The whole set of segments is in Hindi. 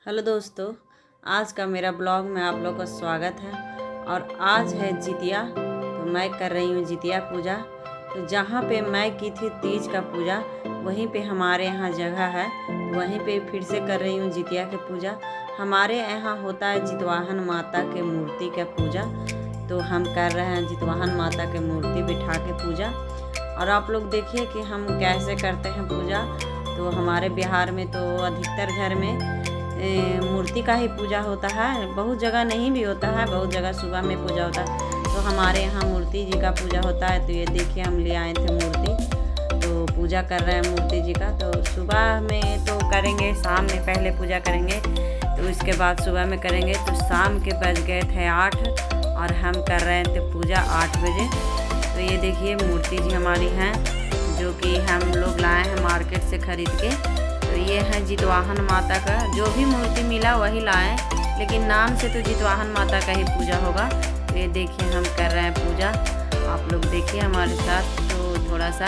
हेलो दोस्तों, आज का मेरा ब्लॉग में आप लोग का स्वागत है। और आज है जितिया, तो मैं कर रही हूँ जितिया पूजा। तो जहाँ पे मैं की थी तीज का पूजा, वहीं पे हमारे यहाँ जगह है, वहीं पे फिर से कर रही हूँ जितिया की पूजा। हमारे यहाँ होता है जितवाहन माता के मूर्ति का पूजा, तो हम कर रहे हैं जितवाहन माता के मूर्ति बिठा के पूजा। और आप लोग देखिए कि हम कैसे करते हैं पूजा। तो हमारे बिहार में तो अधिकतर घर में मूर्ति का ही पूजा होता है, बहुत जगह नहीं भी होता है, बहुत जगह सुबह में पूजा होता है। तो हमारे यहाँ मूर्ति जी का पूजा होता है। तो ये देखिए हम ले आए थे मूर्ति, तो पूजा कर रहे हैं मूर्ति जी का। तो सुबह में तो करेंगे, शाम में पहले पूजा करेंगे, तो इसके बाद सुबह में करेंगे। तो शाम के बज गए थे 8 और हम कर रहे थे पूजा 8 बजे। तो ये देखिए मूर्ति जी हमारी हैं, जो कि हम लोग लाए हैं मार्केट से ख़रीद के। तो ये है जितवाहन माता का, जो भी मूर्ति मिला वही लाए, लेकिन नाम से तो जितवाहन माता का ही पूजा होगा। तो ये देखिए हम कर रहे हैं पूजा, आप लोग देखिए हमारे साथ। तो थोड़ा सा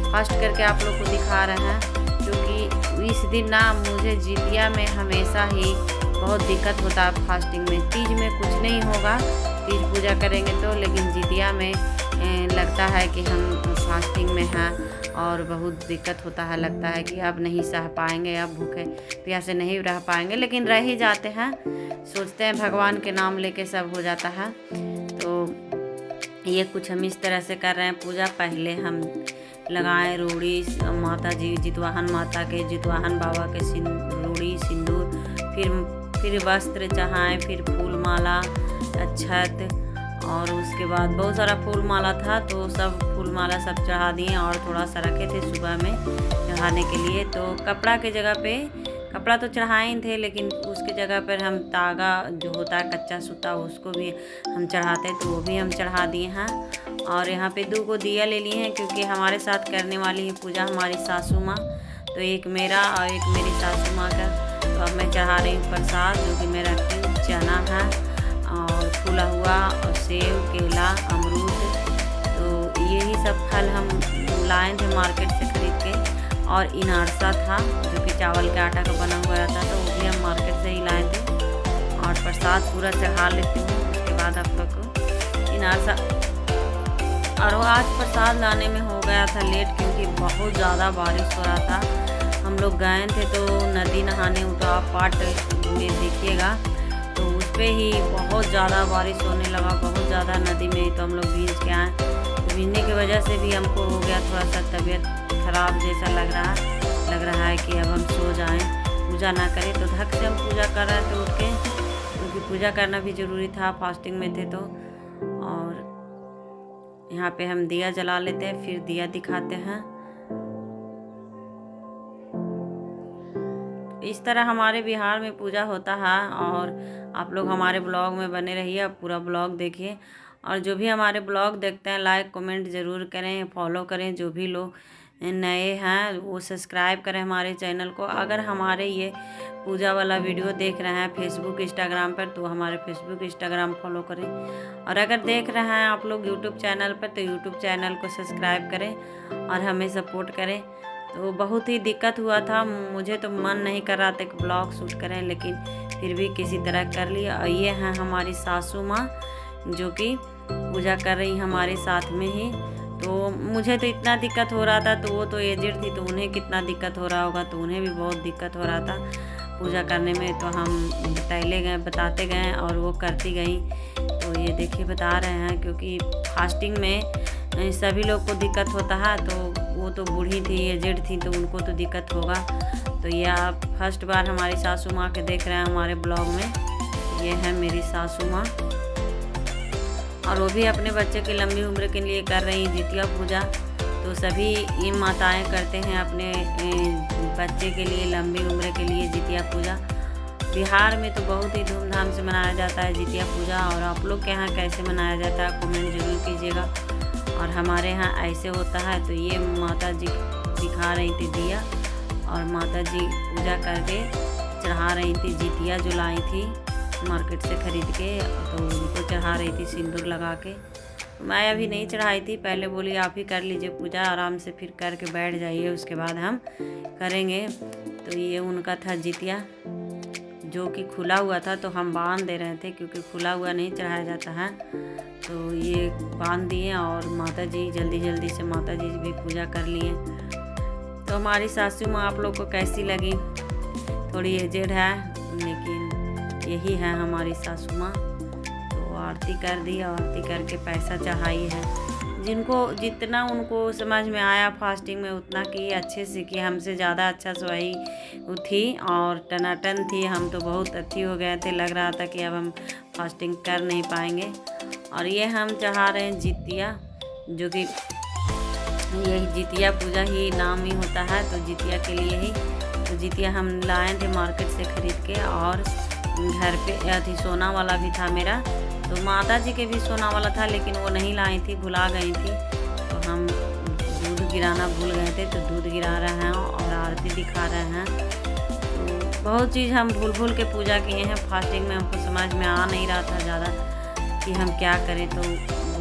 फास्ट करके आप लोग को दिखा रहे हैं, क्योंकि इस दिन ना मुझे जितिया में हमेशा ही बहुत दिक्कत होता है फास्टिंग में। तीज में कुछ नहीं होगा, तीज पूजा करेंगे तो, लेकिन जितिया में लगता है कि हम फास्टिंग में हैं और बहुत दिक्कत होता है। लगता है कि अब नहीं सह पाएंगे, अब भूखे प्यासे नहीं रह पाएंगे, लेकिन रह ही जाते हैं। सोचते हैं भगवान के नाम लेके सब हो जाता है। तो ये कुछ हम इस तरह से कर रहे हैं पूजा। पहले हम लगाएं रूड़ी माता जी, जितवाहन माता के, जितवाहन बाबा के रूड़ी सिंदूर, फिर वस्त्र चढ़ाएं, फिर फूल माला, अक्षत, और उसके बाद बहुत सारा फूल माला था, तो सब फूल माला सब चढ़ा दिए। और थोड़ा सा रखे थे सुबह में चढ़ाने के लिए। तो कपड़ा के जगह पे, कपड़ा तो चढ़ाए ही थे, लेकिन उसके जगह पर हम तागा जो होता है कच्चा सूता, उसको भी हम चढ़ाते, तो वो भी हम चढ़ा दिए हैं। और यहाँ पे 2 को दिया ले लिए हैं, क्योंकि हमारे साथ करने वाली है पूजा हमारी सासू माँ। तो एक मेरा और एक मेरी सासू माँ का। तो अब मैं चढ़ा रही हूँ प्रसाद, जो कि मेरा चना है और फूला हुआ और सेब, केला, अमरूद। तो यही सब फल हम लाए थे मार्केट से खरीद के। और इनारसा था, जो कि चावल के आटा का बना हुआ रहता, तो वो भी हम मार्केट से ही लाए थे। और प्रसाद पूरा चढ़ा लेती हूँ, उसके बाद आप लोग को इनारसा। और वो आज प्रसाद लाने में हो गया था लेट, क्योंकि बहुत ज़्यादा बारिश हो रहा था। हम लोग गए थे तो नदी नहाने, उठा पाट में देखिएगा, तो उस पर ही बहुत ज़्यादा बारिश होने लगा, बहुत ज़्यादा नदी में। तो हम लोग भीज के आए, तो भीजने की वजह से भी हमको हो गया थोड़ा सा तबीयत ख़राब जैसा लग रहा है कि अब हम सो जाएं, पूजा ना करें। तो धक से हम पूजा कर रहे थे उठ के, क्योंकि पूजा करना भी ज़रूरी था, फास्टिंग में थे तो। और यहाँ पे हम दिया जला लेते हैं, फिर दिया दिखाते हैं। इस तरह हमारे बिहार में पूजा होता है। और आप लोग हमारे ब्लॉग में बने रहिए, आप पूरा ब्लॉग देखिए। और जो भी हमारे ब्लॉग देखते हैं, लाइक कमेंट ज़रूर करें, फॉलो करें। जो भी लोग नए हैं वो सब्सक्राइब करें हमारे चैनल को। अगर हमारे ये पूजा वाला वीडियो देख रहे हैं फेसबुक इंस्टाग्राम पर, तो हमारे फेसबुक इंस्टाग्राम फॉलो करें। और अगर देख रहे हैं आप लोग यूट्यूब चैनल पर, तो यूट्यूब चैनल को सब्सक्राइब करें और हमें सपोर्ट करें। तो बहुत ही दिक्कत हुआ था, मुझे तो मन नहीं कर रहा था कि ब्लॉग शूट करें, लेकिन फिर भी किसी तरह कर लिया। और ये हैं हमारी सासू माँ, जो कि पूजा कर रही हमारे साथ में ही। तो मुझे तो इतना दिक्कत हो रहा था, तो वो तो एजेड थी, तो उन्हें कितना दिक्कत हो रहा होगा, तो उन्हें भी बहुत दिक्कत हो रहा था पूजा करने में। तो हम बताते गए और वो करती गई। तो ये देखिए बता रहे हैं, क्योंकि फास्टिंग में सभी लोग को दिक्कत होता है। तो वो तो बूढ़ी थी, एजेड थी, तो उनको तो दिक्कत होगा। तो ये आप फर्स्ट बार हमारी सासू माँ के देख रहे हैं हमारे ब्लॉग में। ये है मेरी सासू माँ, और वो भी अपने बच्चे की लंबी उम्र के लिए कर रही जितिया पूजा। तो सभी ये माताएं करते हैं अपने बच्चे के लिए, लंबी उम्र के लिए जितिया पूजा। बिहार में तो बहुत ही धूमधाम से मनाया जाता है जितिया पूजा। और आप लोग के यहाँ कैसे मनाया जाता है कमेंट जरूर कीजिएगा। और हमारे यहाँ ऐसे होता है। तो ये माता जी दिखा रही थी दिया, और माता जी पूजा करके चढ़ा रही थी जितिया जो लाई थी मार्केट से ख़रीद के, तो उनको चढ़ा रही थी सिंदूर लगा के। मैं अभी नहीं चढ़ाई थी, पहले बोली आप ही कर लीजिए पूजा आराम से, फिर करके बैठ जाइए, उसके बाद हम करेंगे। तो ये उनका था जितिया, जो कि खुला हुआ था तो हम बांध दे रहे थे, क्योंकि खुला हुआ नहीं चढ़ाया जाता है। तो ये बांध दिए और माता जी जल्दी जल्दी से माता जी भी पूजा कर लिए। तो हमारी सासू माँ आप लोग को कैसी लगी? थोड़ी एजेड है, लेकिन यही है हमारी सासू माँ। तो आरती कर दी, आरती करके पैसा चढ़ाई है। जिनको जितना उनको समझ में आया फास्टिंग में उतना की अच्छे से कि हमसे ज़्यादा अच्छा से वही थी और टनाटन थी। हम तो बहुत अच्छी हो गए थे, लग रहा था कि अब हम फास्टिंग कर नहीं पाएंगे। और ये हम चढ़ा रहे हैं जितिया, जो कि यही जितिया पूजा ही नाम ही होता है। तो जितिया के लिए ही तो जितिया हम लाए थे मार्केट से ख़रीद के, और घर पे अथी सोना वाला भी था मेरा। तो माता जी के भी सोना वाला था, लेकिन वो नहीं लाई थी, भुला गई थी। तो हम दूध गिराना भूल गए थे, तो दूध गिरा रहे हैं और आरती दिखा रहे हैं। तो बहुत चीज़ हम भूल के पूजा किए हैं फास्टिंग में। हमको समझ में आ नहीं रहा था ज़्यादा कि हम क्या करें, तो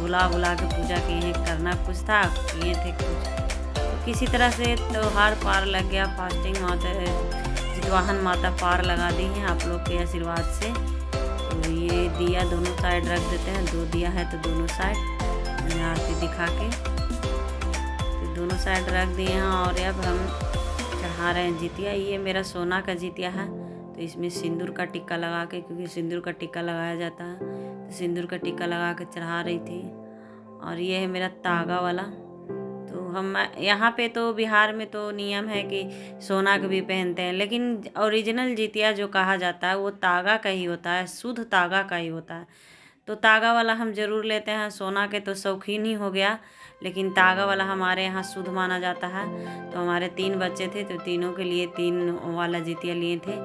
भुला के पूजा किए हैं। करना कुछ था, किए थे कुछ। तो किसी तरह से त्योहार पार लग गया। फास्टिंग माता जितवाहन माता पार लगा दी हैं आप लोग के आशीर्वाद से। तो ये दिया दोनों साइड रख देते हैं, 2 दिया है तो दोनों साइड आरती दिखा के तो दोनों साइड रख दिए हैं। और अब हम चढ़ा रहे हैं जितिया। ये मेरा सोना का जितिया है, तो इसमें सिंदूर का टिक्का लगा के, क्योंकि सिंदूर का टिक्का लगाया जाता है, तो सिंदूर का टिक्का लगा के चढ़ा रही थी। और ये है मेरा तागा वाला। तो हम यहाँ पे तो बिहार में तो नियम है कि सोना का भी पहनते हैं, लेकिन ओरिजिनल जितिया जो कहा जाता है वो तागा का ही होता है, शुद्ध तागा का ही होता है। तो तागा वाला हम ज़रूर लेते हैं। सोना के तो शौकीन ही हो गया, लेकिन तागा वाला हमारे यहाँ शुद्ध माना जाता है। तो हमारे 3 बच्चे थे, तो तीनों के लिए 3 वाला जितिया लिए थे।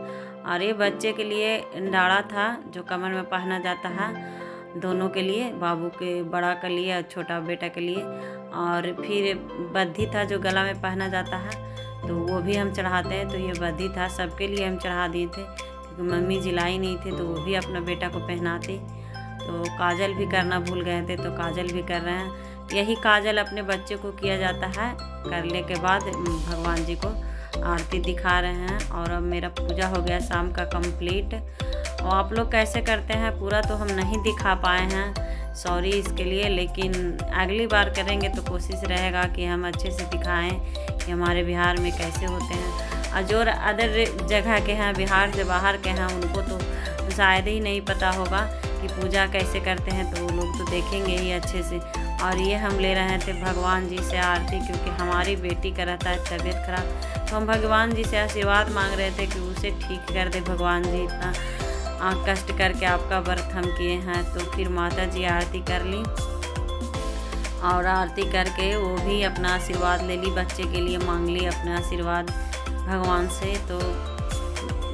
और ये बच्चे के लिए डाड़ा था जो कमर में पहना जाता है, दोनों के लिए, बाबू के बड़ा के लिए और छोटा बेटा के लिए। और फिर बद्धी था जो गला में पहना जाता है, तो वो भी हम चढ़ाते हैं। तो ये बद्धी था, सबके लिए हम चढ़ा दिए थे, क्योंकि मम्मी जिलाई नहीं थे तो वो भी अपना बेटा को पहनाते। तो काजल भी करना भूल गए थे, तो काजल भी कर रहे हैं। यही काजल अपने बच्चे को किया जाता है। करने के बाद भगवान जी को आरती दिखा रहे हैं। और अब मेरा पूजा हो गया शाम का कंप्लीट। और आप लोग कैसे करते हैं पूरा तो हम नहीं दिखा पाए हैं, सॉरी इसके लिए, लेकिन अगली बार करेंगे तो कोशिश रहेगा कि हम अच्छे से दिखाएं कि हमारे बिहार में कैसे होते हैं। और जो अदर जगह के हैं, बिहार से बाहर के हैं, उनको तो शायद ही नहीं पता होगा कि पूजा कैसे करते हैं, तो वो लोग तो देखेंगे ही अच्छे से। और ये हम ले रहे थे भगवान जी से आरती, क्योंकि हमारी बेटी का रहता है तबीयत खराब। तो हम भगवान जी से आशीर्वाद मांग रहे थे कि उसे ठीक कर दे भगवान जी, इतना कष्ट करके आपका व्रत हम किए हैं। तो फिर माता जी आरती कर ली, और आरती करके वो भी अपना आशीर्वाद ले ली, बच्चे के लिए मांग ली अपना आशीर्वाद भगवान से। तो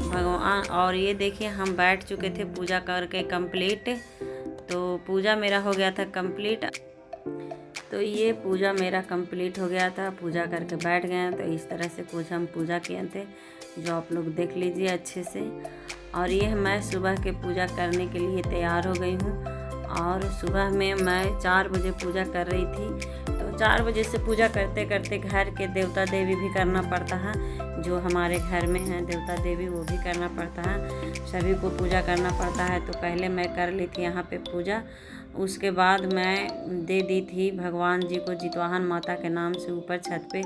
भगवान, और ये देखिए हम बैठ चुके थे पूजा करके कंप्लीट। तो पूजा मेरा हो गया था कंप्लीट। तो ये पूजा मेरा कंप्लीट हो गया था, पूजा करके बैठ गए। तो इस तरह से कुछ हम पूजा किए थे, जो आप लोग देख लीजिए अच्छे से। और ये मैं सुबह के पूजा करने के लिए तैयार हो गई हूँ। और सुबह में मैं 4 बजे पूजा कर रही थी। तो 4 बजे से पूजा करते करते घर के देवता देवी भी करना पड़ता है, जो हमारे घर में हैं देवता देवी, वो भी करना पड़ता है, सभी को पूजा करना पड़ता है। तो पहले मैं कर ली थी यहाँ पे पूजा, उसके बाद मैं दे दी थी भगवान जी को जितवाहन माता के नाम से। ऊपर छत पे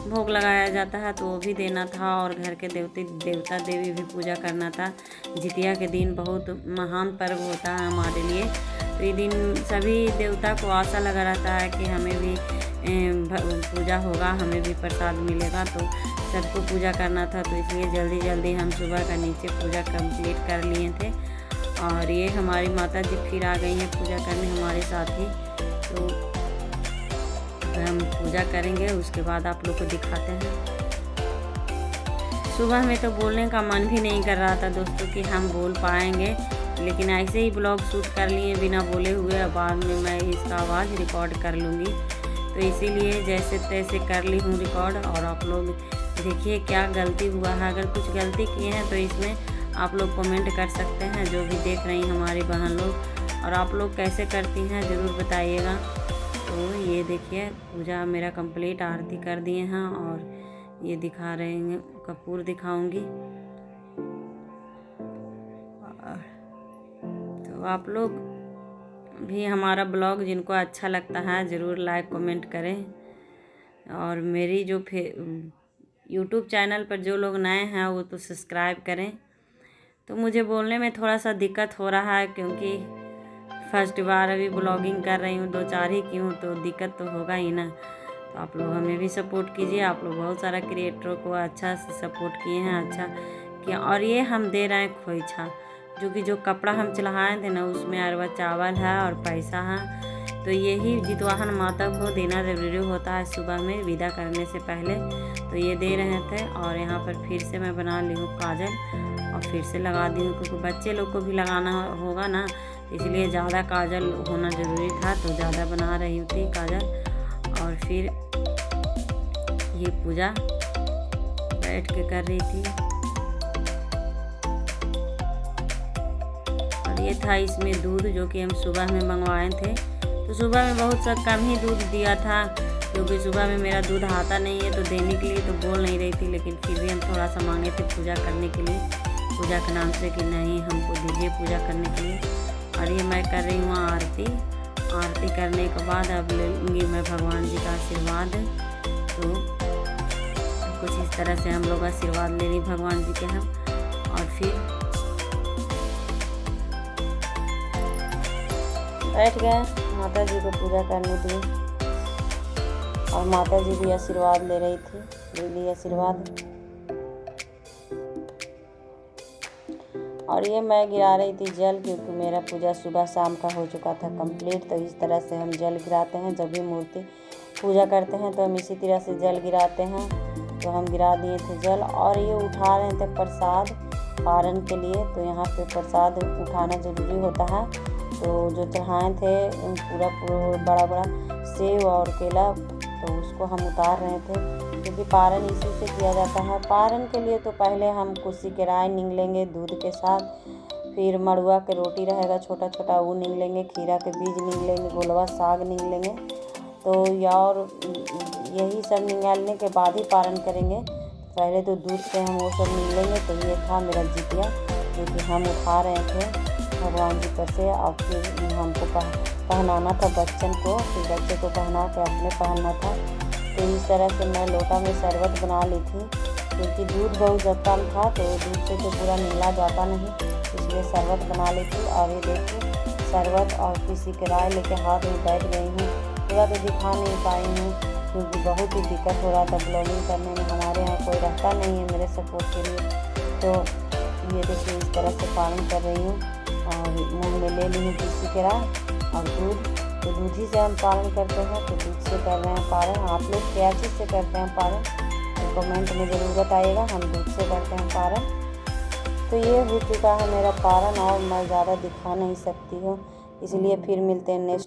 भोग लगाया जाता है, तो वो भी देना था। और घर के देवता देवी भी पूजा करना था। जितिया के दिन बहुत महान पर्व होता है हमारे लिए। तो ये दिन सभी देवता को आशा लगा रहता है कि हमें भी पूजा होगा, हमें भी प्रसाद मिलेगा। तो सबको पूजा करना था, तो इसलिए जल्दी जल्दी हम सुबह का नीचे पूजा कंप्लीट कर लिए थे। और ये हमारी माता जी फिर आ गई हैं पूजा करने हमारे साथ ही। तो हम पूजा करेंगे, उसके बाद आप लोग को दिखाते हैं। सुबह में तो बोलने का मन भी नहीं कर रहा था दोस्तों कि हम बोल पाएंगे, लेकिन ऐसे ही ब्लॉग शूट कर लिए बिना बोले हुए। अब बाद में मैं इसका आवाज़ रिकॉर्ड कर लूँगी, तो इसीलिए जैसे तैसे कर ली हूँ रिकॉर्ड। और आप लोग देखिए क्या गलती हुआ है, अगर कुछ गलती किए हैं तो इसमें आप लोग कमेंट कर सकते हैं, जो भी देख रही हमारी बहन लोग। और आप लोग कैसे करती हैं ज़रूर बताइएगा। तो ये देखिए पूजा मेरा कंप्लीट, आरती कर दिए हैं। और ये दिखा रहे हैं, कपूर दिखाऊंगी। तो आप लोग भी हमारा ब्लॉग जिनको अच्छा लगता है ज़रूर लाइक कमेंट करें। और मेरी जो यूट्यूब चैनल पर जो लोग नए हैं वो तो सब्सक्राइब करें। तो मुझे बोलने में थोड़ा सा दिक्कत हो रहा है क्योंकि फर्स्ट बार अभी ब्लॉगिंग कर रही हूँ, 2-4 ही की हूँ, तो दिक्कत तो होगा ही ना। तो आप लोग हमें भी सपोर्ट कीजिए। आप लोग बहुत सारा क्रिएटरों को अच्छा से सपोर्ट किए हैं, अच्छा किया। और ये हम दे रहे हैं खोइछा, जो कपड़ा हम चढ़ाए थे ना उसमें अरवा चावल है और पैसा है। तो यही जितवाहन माता को देना ज़रूरी होता है सुबह में विदा करने से पहले। तो ये दे रहे थे। और यहाँ पर फिर से मैं बना ली हूँ काजल और फिर से लगा दी हूँ क्योंकि बच्चे लोग को भी लगाना होगा ना, इसलिए ज़्यादा काजल होना ज़रूरी था तो ज़्यादा बना रही थी काजल। और फिर ये पूजा बैठ के कर रही थी। और ये था इसमें दूध जो कि हम सुबह में मंगवाए थे। तो सुबह में बहुत सा कम ही दूध दिया था क्योंकि सुबह में मेरा दूध आता नहीं है, तो देने के लिए तो बोल नहीं रही थी, लेकिन फिर भी हम थोड़ा सा मांगे थे पूजा करने के लिए, पूजा के नाम से कि नहीं हमको दीजिए पूजा करने के लिए। और ये मैं कर रही हूँ आरती। आरती करने के बाद अब लूँगी मैं भगवान जी का आशीर्वाद। तो कुछ इस तरह से हम लोग आशीर्वाद ले रही भगवान जी के हम। और फिर बैठ गए माता जी को पूजा करने के लिए। और माता जी भी आशीर्वाद ले रही थी, ले ली आशीर्वाद। और ये मैं गिरा रही थी जल क्योंकि मेरा पूजा सुबह शाम का हो चुका था कंप्लीट। तो इस तरह से हम जल गिराते हैं, जब भी मूर्ति पूजा करते हैं तो हम इसी तरह से जल गिराते हैं। तो हम गिरा दिए थे जल। और ये उठा रहे थे प्रसाद पारण के लिए। तो यहाँ पे प्रसाद उठाना ज़रूरी होता है। तो जो चढ़ाए थे पूरा बड़ा बड़ा सेब और केला, तो उसको हम उतार रहे थे क्योंकि पारण इसी से किया जाता है। पारण के लिए तो पहले हम कुर्सी के राय नींग लेंगे दूध के साथ, फिर मड़ुआ के रोटी रहेगा छोटा छोटा वो नींग लेंगे, खीरा के बीज नींग लेंगे, गोलवा साग नींग लेंगे। तो या और यही सब निकालने के बाद ही पारण करेंगे। पहले तो दूध से हम वो सब नींग लेंगे। तो ये था मेरा जितिया जो कि हम उठा रहे थे भगवान जी पर से। और फिर हमको पहनाना था बच्चन को, फिर बच्चे को पहना के अपने पहनना था। तो इस तरह से मैं लोटा में शरबत बना ली थी क्योंकि दूध बहुत कम था, तो दूध से तो पूरा नीला जाता नहीं, इसलिए शरबत बना ली थी। और ये देखिए शरबत और किसी के राय लेके हाथ में बैठ गई हूँ। पूरा तो दिखा नहीं पाई हूँ क्योंकि बहुत ही दिक्कत हो रहा था ब्लॉगिंग करने में। हमारे यहाँ कोई रहता नहीं है मेरे सपोर्ट के लिए। तो ये देखिए इस तरह से पालन कर रही हूँ। और मुँह में ले ली हूँ किसी के राय और दूध। तो दूध ही से हम पालन करते हैं, तो दूध से कर रहे हैं पारण। आप लोग क्या चीज़ से करते हैं पारण तो कमेंट में ज़रूर बताइएगा। हम दूध से करते हैं पारण। तो ये हो चुका है मेरा पारण और मैं ज़्यादा दिखा नहीं सकती हूँ, इसलिए फिर मिलते हैं नेक्स्ट